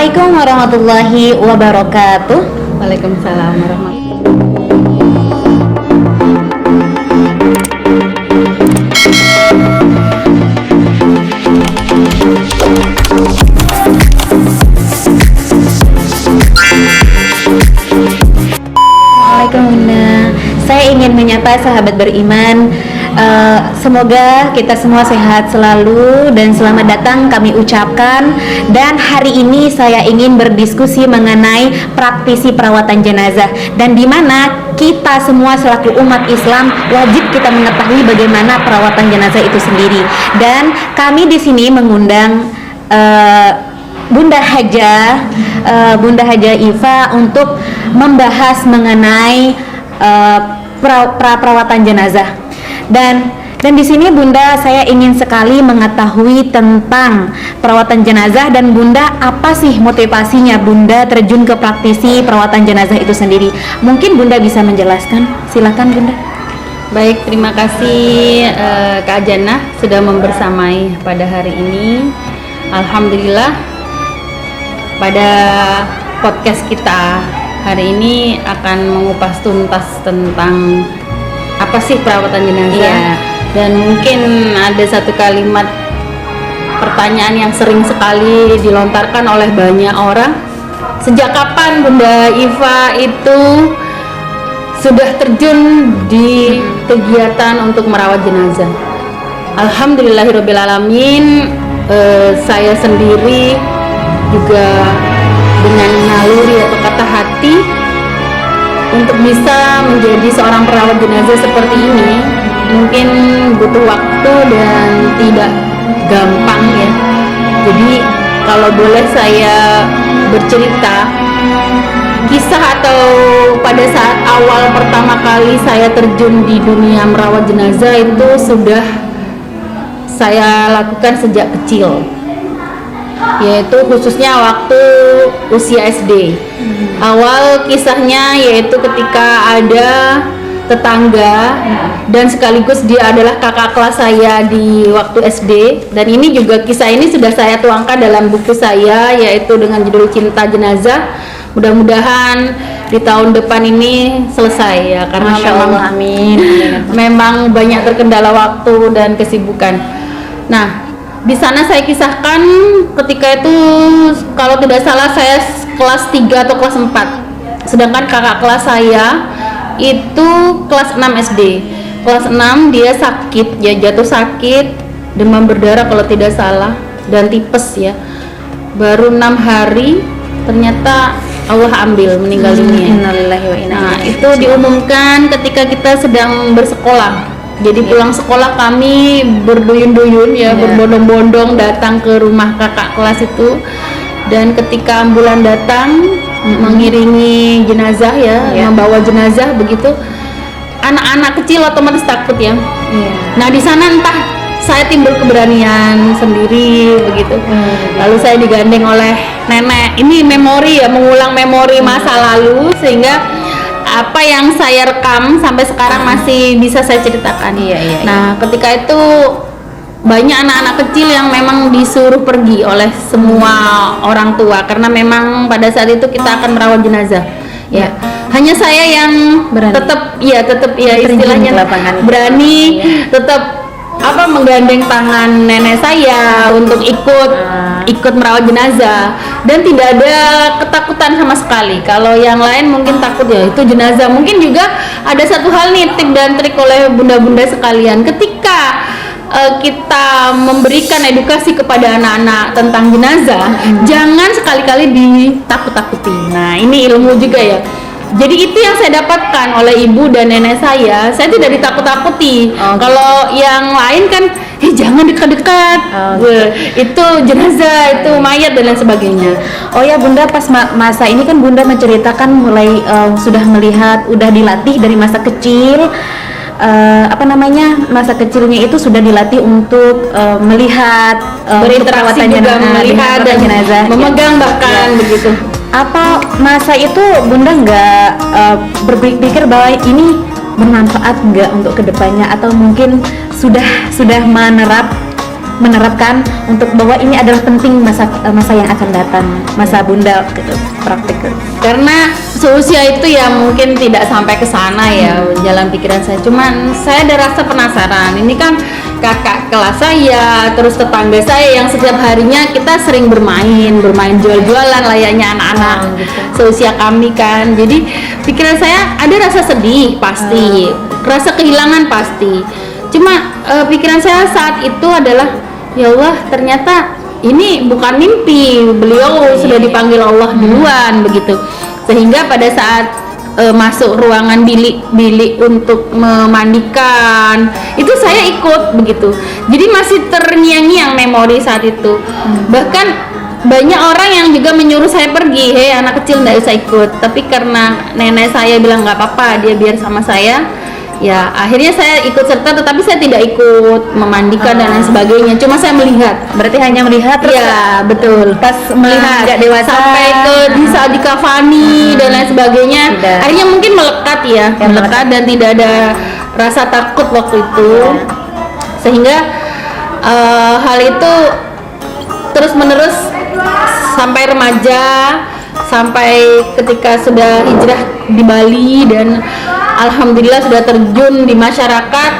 Assalamualaikum warahmatullahi wabarakatuh. Waalaikumsalam warahmatullahi Assalamualaikum Bunda. Saya ingin menyapa sahabat beriman. Semoga kita semua sehat selalu dan selamat datang kami ucapkan. Dan hari ini saya ingin berdiskusi mengenai praktisi perawatan jenazah, dan di mana kita semua selaku umat Islam wajib kita mengetahui bagaimana perawatan jenazah itu sendiri. Dan kami di sini mengundang Bunda Haja Iva untuk membahas mengenai perawatan jenazah. Dan di sini Bunda, saya ingin sekali mengetahui tentang perawatan jenazah, dan Bunda, apa sih motivasinya Bunda terjun ke praktisi perawatan jenazah itu sendiri? Mungkin Bunda bisa menjelaskan. Silakan Bunda. Baik, terima kasih Kak Jannah sudah membersamai pada hari ini. Alhamdulillah, pada podcast kita hari ini akan mengupas tuntas tentang apa sih perawatan jenazah. Iya. Dan mungkin ada satu kalimat pertanyaan yang sering sekali dilontarkan oleh banyak orang. Sejak kapan Bunda Iva itu sudah terjun di kegiatan untuk merawat jenazah? Alhamdulillahirrabbilalamin, saya sendiri juga dengan naluri atau kata hati untuk bisa menjadi seorang perawat jenazah seperti ini mungkin butuh waktu dan tidak gampang ya. Jadi kalau boleh saya bercerita kisah atau pada saat awal pertama kali saya terjun di dunia merawat jenazah itu sudah saya lakukan sejak kecil, yaitu khususnya waktu usia SD. Awal kisahnya yaitu ketika ada tetangga dan sekaligus dia adalah kakak kelas saya di waktu SD, dan ini juga kisah ini sudah saya tuangkan dalam buku saya yaitu dengan judul Cinta Jenazah. Mudah-mudahan di tahun depan ini selesai ya, karena Allah, amin. memang banyak terkendala waktu dan kesibukan. Nah, di sana saya kisahkan ketika itu kalau tidak salah saya kelas 3 atau kelas 4. Sedangkan kakak kelas saya itu kelas 6 SD. Kelas 6 dia sakit, ya jatuh sakit, demam berdarah kalau tidak salah, dan tipes ya. Baru 6 hari ternyata Allah ambil, meninggal dunia. Nah, itu diumumkan ketika kita sedang bersekolah. Jadi pulang sekolah kami berduyun-duyun ya, berbondong-bondong datang ke rumah kakak kelas itu, dan ketika ambulan datang mengiringi jenazah ya, membawa jenazah begitu, anak-anak kecil otomatis takut ya. Nah, di sana entah saya timbul keberanian sendiri begitu. Lalu saya digandeng oleh nenek. Ini memori ya, mengulang memori masa lalu, sehingga apa yang saya rekam sampai sekarang masih bisa saya ceritakan. Nah, ketika itu banyak anak-anak kecil yang memang disuruh pergi oleh semua orang tua, karena memang pada saat itu kita akan merawat jenazah. Ya, hanya saya yang tetap istilahnya berani, tetap menggandeng tangan nenek saya untuk ikut merawat jenazah, dan tidak ada ketakutan sama sekali. Kalau yang lain mungkin takut ya, itu jenazah. Mungkin juga ada satu hal nih, tip dan trik oleh bunda-bunda sekalian, ketika kita memberikan edukasi kepada anak-anak tentang jenazah, jangan sekali-kali ditakut-takuti. Nah, ini ilmu juga ya. Jadi itu yang saya dapatkan oleh ibu dan nenek saya tidak ditakut-takuti. Kalau yang lain kan, jangan dekat-dekat, itu jenazah, itu mayat dan lain sebagainya. Oh ya Bunda, pas masa ini kan Bunda menceritakan mulai sudah melihat, udah dilatih dari masa kecil. Masa kecilnya itu sudah dilatih untuk melihat, berinteraksi juga, melihat dan jenazah, memegang bahkan begitu. Apa masa itu Bunda nggak berpikir bahwa ini bermanfaat nggak untuk kedepannya, atau mungkin sudah menerap menerapkan untuk bahwa ini adalah penting masa yang akan datang, masa bunda praktik. Karena seusia itu ya mungkin tidak sampai ke sana ya jalan pikiran saya. Cuman saya ada rasa penasaran. Ini kan kakak kelas saya, terus tetangga saya yang setiap harinya kita sering bermain jual-jualan layaknya anak-anak seusia kami kan. Jadi pikiran saya ada rasa sedih pasti, rasa kehilangan pasti. Cuma pikiran saya saat itu adalah ya Allah, ternyata ini bukan mimpi, beliau sudah dipanggil Allah duluan begitu. Sehingga pada saat masuk ruangan bilik untuk memandikan itu saya ikut begitu. Jadi masih terngiang-ngiang memori saat itu. Bahkan banyak orang yang juga menyuruh saya pergi, hei anak kecil nggak usah ikut. Tapi karena nenek saya bilang nggak apa-apa, dia biar sama saya. Ya akhirnya saya ikut serta, tetapi saya tidak ikut memandikan dan lain sebagainya. Cuma saya melihat. Berarti hanya melihat terus. Ya betul. Pas melihat Nggak dewasa sampai ke bisa dikafani dan lain sebagainya. Tidak. Akhirnya mungkin melekat ya, melekat dan tidak ada rasa takut waktu itu. Sehingga hal itu terus menerus sampai remaja, sampai ketika sudah hijrah di Bali dan alhamdulillah sudah terjun di masyarakat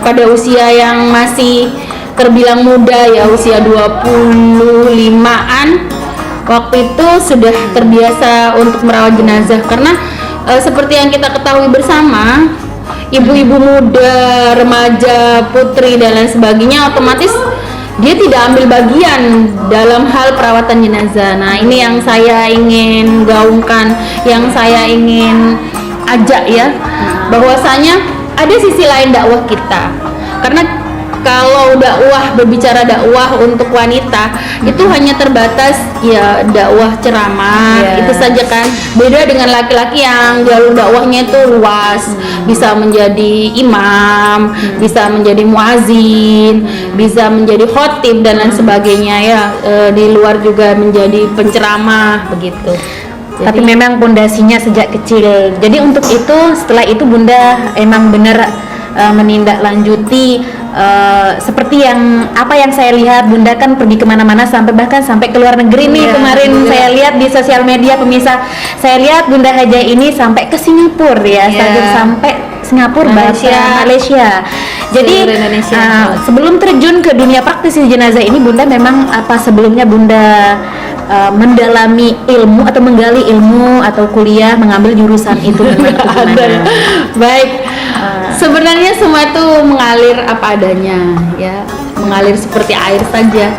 pada usia yang masih terbilang muda ya, usia 25-an. Waktu itu sudah terbiasa untuk merawat jenazah karena seperti yang kita ketahui bersama, ibu-ibu muda, remaja, putri dan lain sebagainya otomatis dia tidak ambil bagian dalam hal perawatan jenazah. Nah, ini yang saya ingin gaungkan, yang saya ingin ajak ya, bahwasanya ada sisi lain dakwah kita. Karena kalau dakwah, berbicara dakwah untuk wanita itu hanya terbatas ya dakwah ceramah, itu saja kan. Beda dengan laki-laki yang jalur dakwahnya itu luas, bisa menjadi imam, bisa menjadi muazin, bisa menjadi khotib dan lain sebagainya ya, di luar juga menjadi penceramah begitu. Tapi memang pondasinya sejak kecil. Jadi untuk itu setelah itu Bunda emang benar menindaklanjuti seperti yang apa yang saya lihat. Bunda kan pergi kemana-mana bahkan sampai ke luar negeri nih. Kemarin saya lihat di sosial media pemirsa, saya lihat Bunda Haja ini sampai ke Singapura ya, sampai Singapura, Malaysia. Jadi sebelum terjun ke dunia praktisi jenazah ini, Bunda memang apa sebelumnya Bunda mendalami ilmu atau menggali ilmu atau kuliah mengambil jurusan itu gimana? Baik, sebenarnya semua itu mengalir apa adanya ya, mengalir seperti air saja.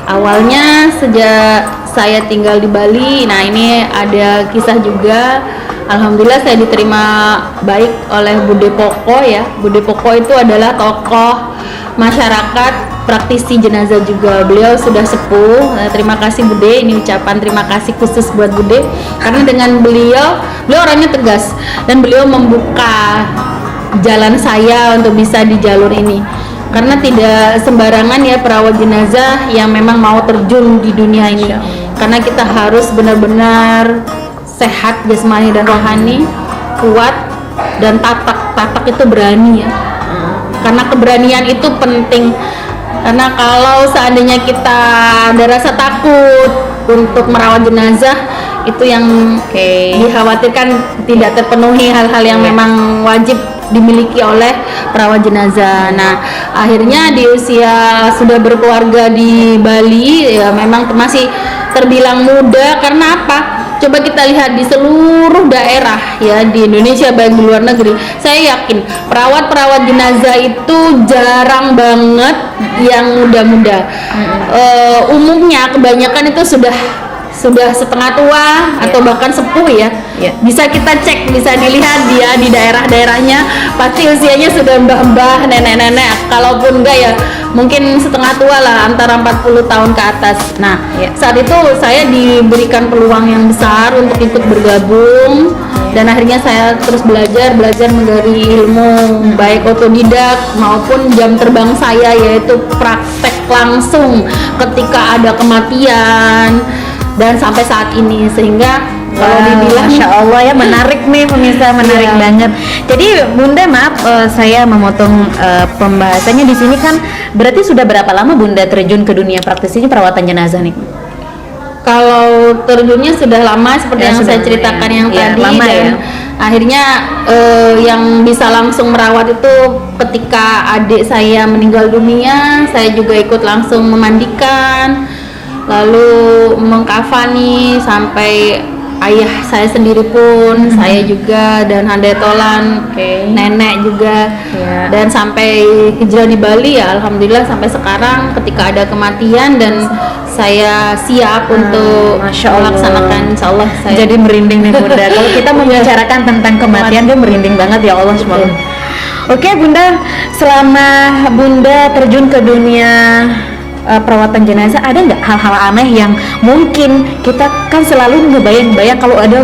Awalnya sejak saya tinggal di Bali, nah ini ada kisah juga. Alhamdulillah saya diterima baik oleh Bude Poko ya. Bude Poko itu adalah tokoh masyarakat praktisi jenazah juga. Beliau sudah sepuh. Terima kasih Bude, ini ucapan terima kasih khusus buat Bude karena dengan beliau orangnya tegas dan beliau membuka jalan saya untuk bisa di jalur ini. Karena tidak sembarangan ya perawat jenazah yang memang mau terjun di dunia ini. Karena kita harus benar-benar sehat jasmani dan rohani, kuat dan tatak itu berani ya. Karena keberanian itu penting. Karena kalau seandainya kita ada rasa takut untuk merawat jenazah, itu yang dikhawatirkan tidak terpenuhi hal-hal yang memang wajib dimiliki oleh perawat jenazah. Nah, akhirnya di usia sudah berkeluarga di Bali ya memang masih terbilang muda. Karena apa? Coba kita lihat di seluruh daerah ya di Indonesia baik di luar negeri, saya yakin perawat-perawat jenazah itu jarang banget yang muda-muda. Umumnya kebanyakan itu sudah setengah tua atau bahkan sepuh ya. Bisa kita cek, bisa dilihat dia di daerah-daerahnya pasti usianya sudah mbah-mbah, nenek-nenek. Kalaupun enggak ya mungkin setengah tua lah, antara 40 tahun ke atas. Nah, saat itu saya diberikan peluang yang besar untuk ikut bergabung dan akhirnya saya terus belajar menggali ilmu baik otodidak maupun jam terbang saya, yaitu praktek langsung ketika ada kematian dan sampai saat ini. Sehingga Kalau dibilang Masya Allah ya, menarik nih pemirsa, menarik Iya. banget. Jadi Bunda, maaf saya memotong pembahasannya di sini kan. Berarti sudah berapa lama Bunda terjun ke dunia praktis ini perawatan jenazah nih? kalau terjunnya sudah lama seperti Ya, yang sudah saya lama ceritakan ya. yang Ya, tadi, lama dan ya. akhirnya yang bisa langsung merawat itu ketika adik saya meninggal dunia, saya juga ikut langsung memandikan, lalu mengkafani sampai ayah saya sendiri pun, saya juga, dan handai tolan, Oke. nenek juga, Ya. dan sampai hijrah di Bali ya alhamdulillah sampai sekarang ketika ada kematian dan saya siap untuk Masya Allah. melaksanakan, insya Allah saya Jadi merinding nih Bunda. Kalau kita membicarakan tentang kematian, dia merinding banget ya Allah subhanahu. Oke Bunda, selama Bunda terjun ke dunia perawatan jenazah, ada nggak hal-hal aneh yang mungkin kita kan selalu ngebayang-bayang kalau ada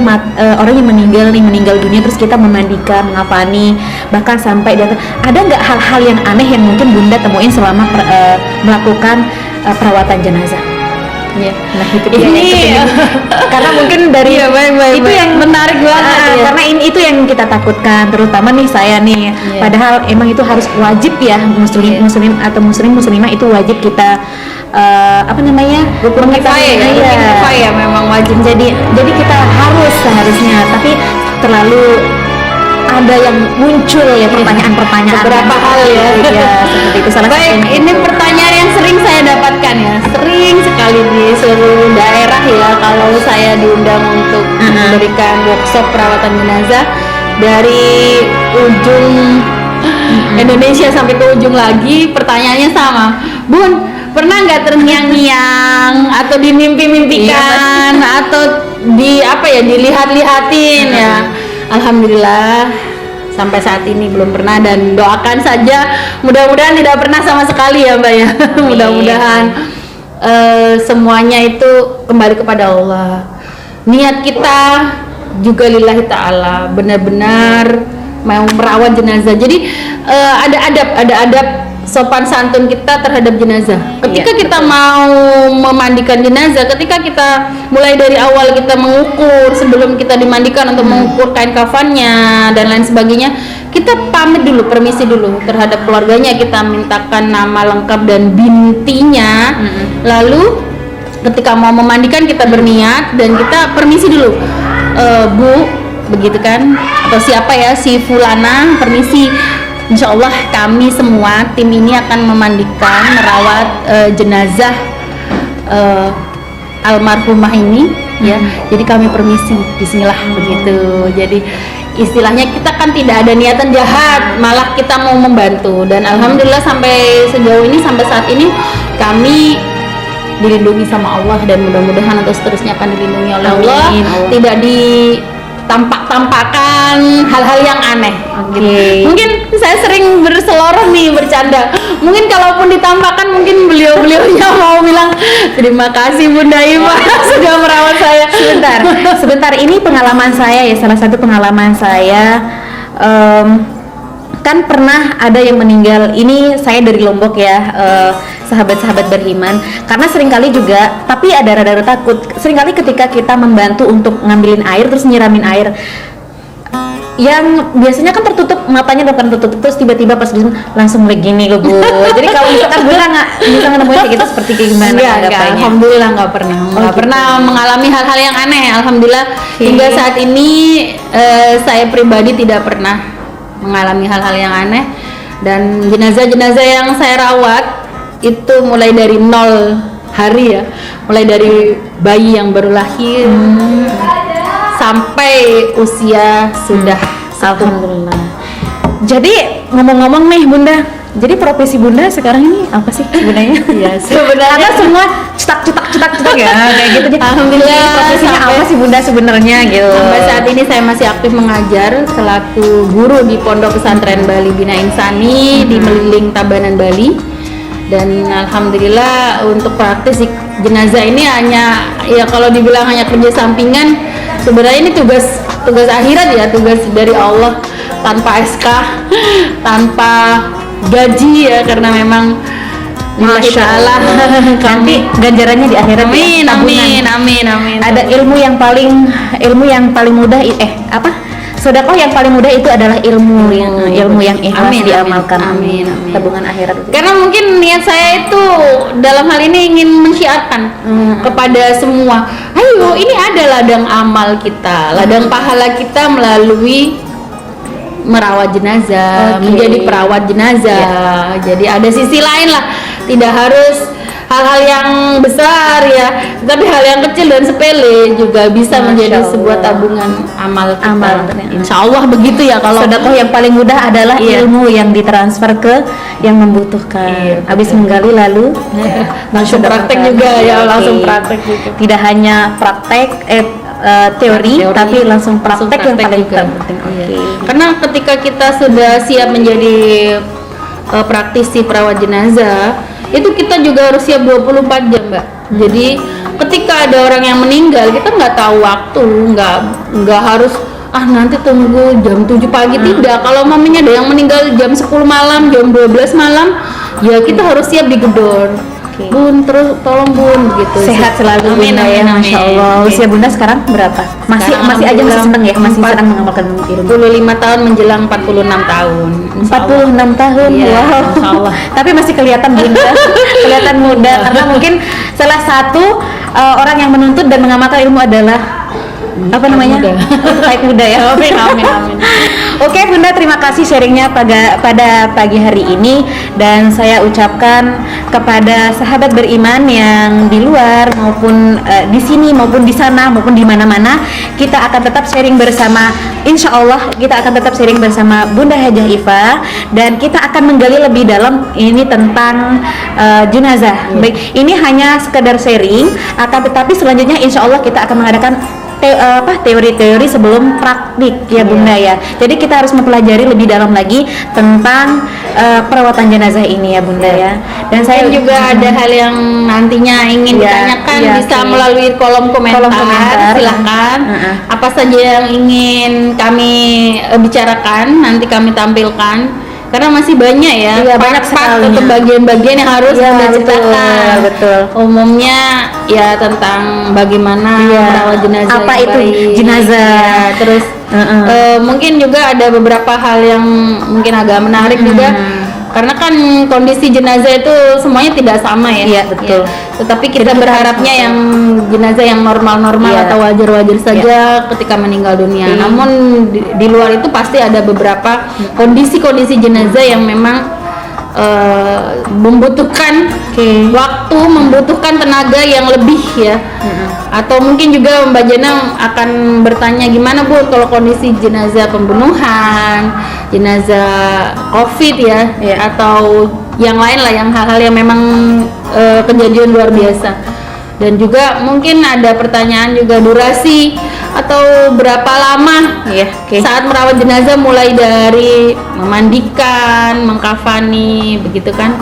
orang yang meninggal dunia terus kita memandikan, mengafani, bahkan sampai datang. Ada nggak hal-hal yang aneh yang mungkin Bunda temuin selama melakukan perawatan jenazah? Iya. Nah itu dia Ini yang karena mungkin dari Iya, baik, itu baik. yang Menarik banget, ya. karena itu yang kita takutkan, terutama nih saya nih. Iya. Padahal emang itu harus wajib ya, muslim atau muslimah itu wajib kita apa namanya, rukun kifayah ya, rukun kifayah memang wajib. jadi kita harus seharusnya, tapi terlalu ada yang muncul ya pertanyaan-pertanyaan Beberapa hal ya. seperti itu salah Baik, satunya ini itu. pertanyaan yang sering saya dapatkan ya, sering sekali di seluruh daerah ya kalau saya diundang untuk memberikan workshop perawatan jenazah dari ujung Indonesia sampai ke ujung lagi, pertanyaannya sama, Bun, pernah nggak terngiang-ngiang atau dimimpi-mimpikan atau dilihat-lihatin ya? Alhamdulillah sampai saat ini belum pernah, dan doakan saja mudah-mudahan tidak pernah sama sekali ya Mbak ya. Mudah-mudahan semuanya itu kembali kepada Allah. Niat kita juga lillahi ta'ala, benar-benar mau merawat jenazah. Jadi ada adab sopan santun kita terhadap jenazah. Ketika kita mau memandikan jenazah, ketika kita mulai dari awal kita mengukur sebelum kita dimandikan untuk mengukur kain kafannya dan lain sebagainya, kita pamit dulu, permisi dulu terhadap keluarganya, kita mintakan nama lengkap dan bintinya. Lalu ketika mau memandikan kita berniat dan kita permisi dulu, Bu, begitu kan, atau siapa ya, si fulana, permisi, insya Allah kami semua tim ini akan memandikan, merawat jenazah almarhumah ini ya. Jadi kami permisi, bismillah, begitu. Jadi istilahnya kita kan tidak ada niatan jahat, malah kita mau membantu, dan alhamdulillah sampai sejauh ini, sampai saat ini kami dilindungi sama Allah, dan mudah-mudahan untuk seterusnya akan dilindungi oleh Allah. Amin, Allah. Tidak ditampak-tampakkan hal-hal yang aneh. Oke. Mungkin saya sering berseloroh nih, bercanda. Mungkin kalaupun ditampakkan, mungkin beliau-beliaunya mau bilang terima kasih Bunda Ima sudah merawat saya. Sebentar, ini pengalaman saya ya, salah satu pengalaman saya. Kan pernah ada yang meninggal, ini saya dari Lombok ya, sahabat-sahabat beriman, karena seringkali juga, tapi ada rada-rada takut, seringkali ketika kita membantu untuk ngambilin air terus nyiramin air, yang biasanya kan tertutup matanya, bukan tertutup, terus tiba-tiba pas di langsung mulai gini loh Bu. Jadi kalau misalkan Bunda nggak bisa nemuin kayak gitu, seperti kayak gimana Enggak, tanggapannya? alhamdulillah nggak pernah, nggak gitu. pernah mengalami hal-hal yang aneh. Alhamdulillah hingga saat ini saya pribadi tidak pernah mengalami hal-hal yang aneh, dan jenazah-jenazah yang saya rawat itu mulai dari 0 hari ya, mulai dari bayi yang baru lahir sampai usia sudah Alhamdulillah. Jadi ngomong-ngomong nih Bunda, jadi profesi Bunda sekarang ini apa sih sebenarnya? Iya, sebenarnya Karena semua cetak ya kayak gitu. Jadi, Alhamdulillah, profesinya sampai- apa sih Bunda sebenarnya gitu? sampai saat ini saya masih aktif mengajar selaku guru di Pondok Pesantren Bali Bina Insani di Meliling Tabanan Bali, dan alhamdulillah untuk praktis jenazah ini hanya ya, kalau dibilang hanya kerja sampingan, sebenarnya ini tugas akhirat ya, tugas dari Allah, tanpa SK, tanpa gaji ya, karena memang Masya Allah. Nanti ganjarannya di akhirat. Amin, ya, tabungan. amin. Ada ilmu yang paling mudah sedekah yang paling mudah itu adalah ilmu yang ikhlas Amin, diamalkan. amin. Tabungan akhirat itu. Karena mungkin niat saya itu dalam hal ini ingin mensyiarkan kepada semua. Ayo, ini ada ladang amal kita, ladang pahala kita melalui merawat jenazah, menjadi perawat jenazah. Jadi ada sisi lain lah, tidak harus hal-hal yang besar ya, tapi hal yang kecil dan sepele juga bisa menjadi sebuah tabungan amal kita. Insya Allah begitu ya. Kalau sedekah yang paling mudah adalah ilmu yang ditransfer ke yang membutuhkan. Habis menggali lalu langsung praktek juga ya, langsung praktek juga. Tidak hanya praktek teori, tapi langsung praktek yang paling juga. penting. Karena ketika kita sudah siap menjadi praktisi perawat jenazah, itu kita juga harus siap 24 jam, Mbak. Jadi ketika ada orang yang meninggal, kita nggak tahu waktu, nggak harus nanti tunggu jam 7 pagi. Tidak, kalau mamanya ada yang meninggal jam 10 malam, jam 12 malam, ya kita harus siap digedor. Bun, terus tolong Bun, gitu. Sehat selalu Bunda ya, Masya Allah. Usia Bunda sekarang berapa? Masih senang ya, masih senang mengamalkan ilmu. 45 tahun menjelang 46 tahun. 46 tahun, ya, wow. Tapi masih kelihatan Bunda, kelihatan muda karena mungkin salah satu orang yang menuntut dan mengamalkan ilmu adalah muda ya. Amin. Oke Bunda, terima kasih sharingnya pada pagi hari ini, dan saya ucapkan kepada sahabat beriman yang di luar maupun di sini maupun di sana maupun di mana-mana, kita akan tetap sharing bersama. Insya Allah kita akan tetap sharing bersama Bunda Hajah Iva, dan kita akan menggali lebih dalam ini tentang jenazah. Baik, ini hanya sekedar sharing, akan tetapi selanjutnya insya Allah kita akan mengadakan teori-teori sebelum praktik ya Bunda ya. Jadi kita harus mempelajari lebih dalam lagi tentang perawatan jenazah ini ya Bunda ya. Dan saya juga ada hal yang nantinya ingin ditanyakan, bisa melalui kolom komentar. Silahkan apa saja yang ingin kami bicarakan, nanti kami tampilkan. Karena masih banyak ya, banyak part atau bagian-bagian yang harus kita ceritakan. Betul. Umumnya ya tentang bagaimana merawat jenazah. Apa itu jenazah? Ya, terus mungkin juga ada beberapa hal yang mungkin agak menarik juga. Karena kan kondisi jenazah itu semuanya tidak sama ya. Iya, betul. Ya. Tetapi kita berharapnya yang jenazah yang normal-normal atau wajar-wajar saja ketika meninggal dunia. Namun di luar itu pasti ada beberapa kondisi-kondisi jenazah yang memang membutuhkan waktu, membutuhkan tenaga yang lebih ya. Atau mungkin juga Mbak Jana akan bertanya gimana Bu kalau kondisi jenazah pembunuhan, jenazah COVID ya, atau yang lain lah, yang hal-hal yang memang kejadian luar biasa. Dan juga mungkin ada pertanyaan juga durasi atau berapa lama saat merawat jenazah, mulai dari memandikan, mengkafani, begitu kan.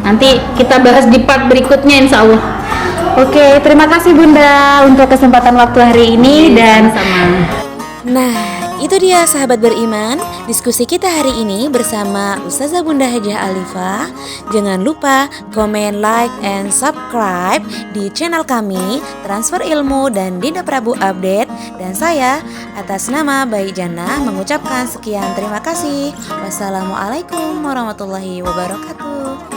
Nanti kita bahas di part berikutnya insya Allah. Oke, terima kasih Bunda untuk kesempatan waktu hari ini dan sama-sama. Nah, itu dia sahabat beriman, diskusi kita hari ini bersama Ustazah Bunda Hajah Alifah. Jangan lupa komen, like, and subscribe di channel kami Transfer Ilmu dan Dinda Prabu Update. Dan saya atas nama Bayi Jannah mengucapkan sekian terima kasih. Wassalamualaikum warahmatullahi wabarakatuh.